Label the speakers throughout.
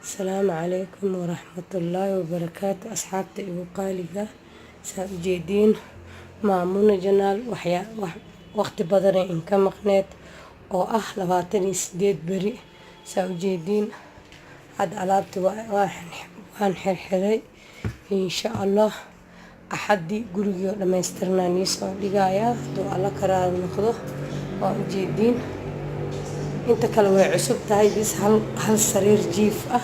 Speaker 1: السلام عليكم ورحمة الله وبركاته أصحابتي igu qaaliga saa u jeediin maamuna janaal waqti badan in ka maqneed oo ah 28 beri saa u jeediin had alaabti waan xirxiray insha Allah axadii gurigii dhamaystirnaan soo dhigayaa haduu alla karaal noqdo waa u jeediin inta kale way cusub tahay bis hal sariir jiif ah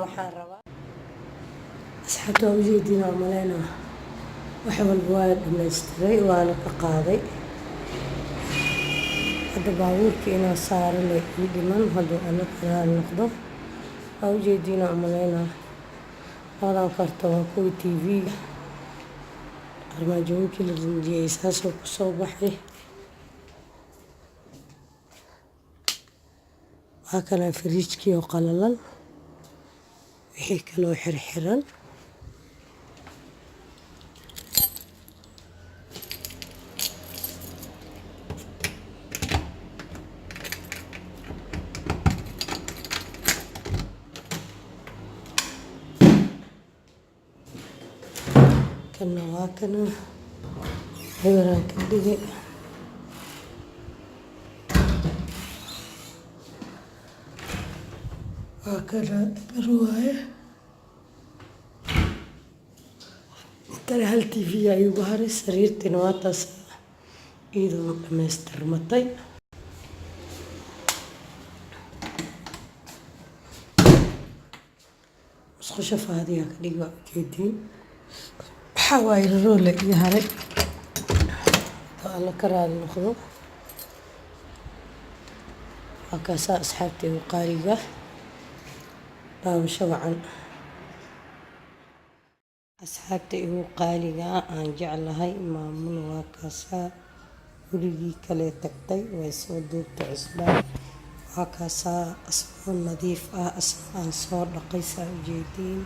Speaker 1: waxaan rabaa asxaabta u jeediin maleyna wax walba waa dhameystiray waana ka qaaday hadda baabuurkii inaan saaro leh dhiman haduu alla karaal noqdo waa u jeediin maleyna wadan karto waa kuwii TV-ga armaajooyinkii la rinjiyay saasoo ku soo baxay هكذا فريجكي وقللا وحي كانوا حرحرا كنا واكنا هيران كدقي هكذا رواية ترى هل TV أيوة بحر سرير تنواتس إذا مستر مطي بس خشف هذه كديقة كيدين حوايل رولة يهري الله كرال نخذو هكذا أصحابتي وقاريقة daawasho wacan asxaabta igu qaaliga aan jeclahay maamuna waa kaasaa gurigii kale tagtay way soo duubtay cusbaan waa kaasaa asoo nadiif ah asoo aan soo dhaqay saa u jeediin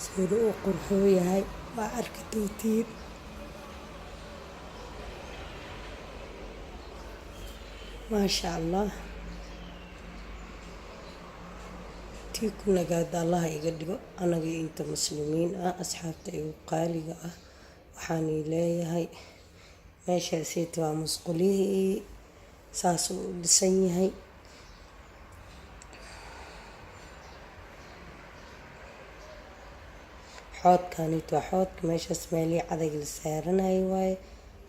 Speaker 1: sida uu qurxoo yahay waa arki doontiin maasha allah ku nagaada Allah iga dhigo anaga inta muslimiin ah asxaabta igu qaaliga ah waxaan leeyahay meeshaas waa musqulihii saas u dhisan yahay xoodkanit waa xoodka meeshaas meelii cadag la saaranayo waaye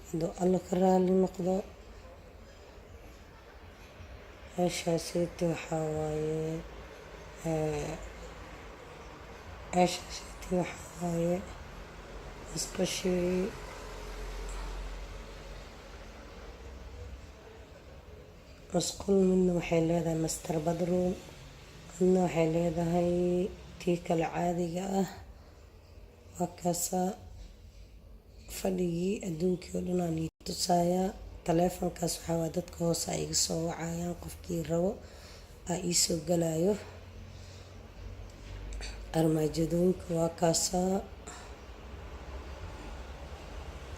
Speaker 1: haduu alla ka raali noqdo meeshaas waxaa waaye meeshaasiti waxaa waaye musqashii musqul midna waxay leedahay master bedroom midna waxay leedahay tii kale caadiga ah waa kaasaa fadhigii adduunkii oo dhan aan tusayaa taleefankaas waxaa waa dadka hoose ay iga soo wacayaan qofkii rabo aa ii soo galayo armaajadooyinka waa kaasaa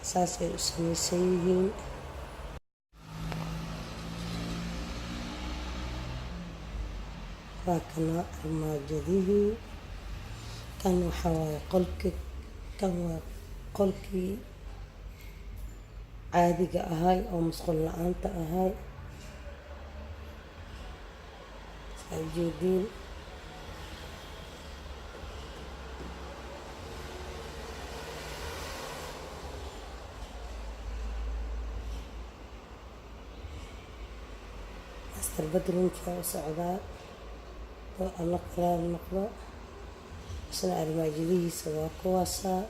Speaker 1: saasay u samaysan yihiin waa kana armaajadihii kan waxaa waaye kan waa qolkii caadiga ahay oo musqul la-aanta ahay saa ujeediin master bedroomka u socdaa oo alla kalaal noqdo isna armaajadihiisa waa kuwaasaa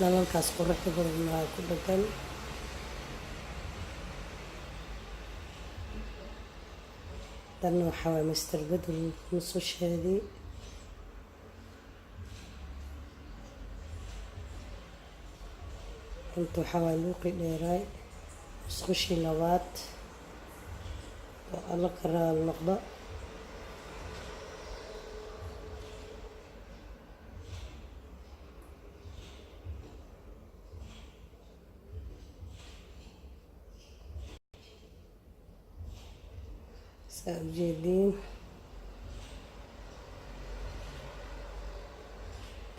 Speaker 1: nalalkaas quruxda badan waa ku dhagan danna waxaa waaye master bedroom musqusheedii inta waxaa waaye luuqii dheeraay musqushii labaad oo alla ka raali noqdo saa ujeediin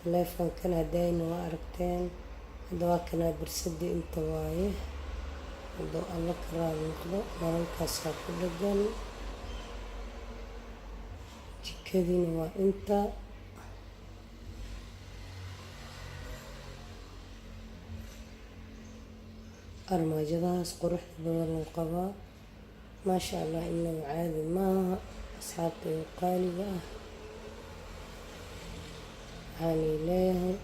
Speaker 1: taleefankan hadayna waa aragteen. Hadda waa kanaa barsadii inta waaye. hadduu alla ka raali noqdo nalalkaasaa ku dhagan. jikadiina waa inta. armaajadahaas quruxda badan loo qabaa maasha allah, inagu caadi maaha asxaabta iyo qaaliga ah. waxaanay leeyahay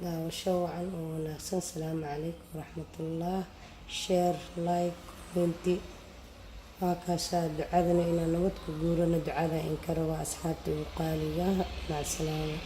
Speaker 1: daawasho wacan oo wanaagsan. asalaamu calaykum waraxmatullah. share, like, commenti. waa kaasaa ducadana inaan nabad ku guurano ducada in ka raba asxaabta iyo qaaliga. mac salaama.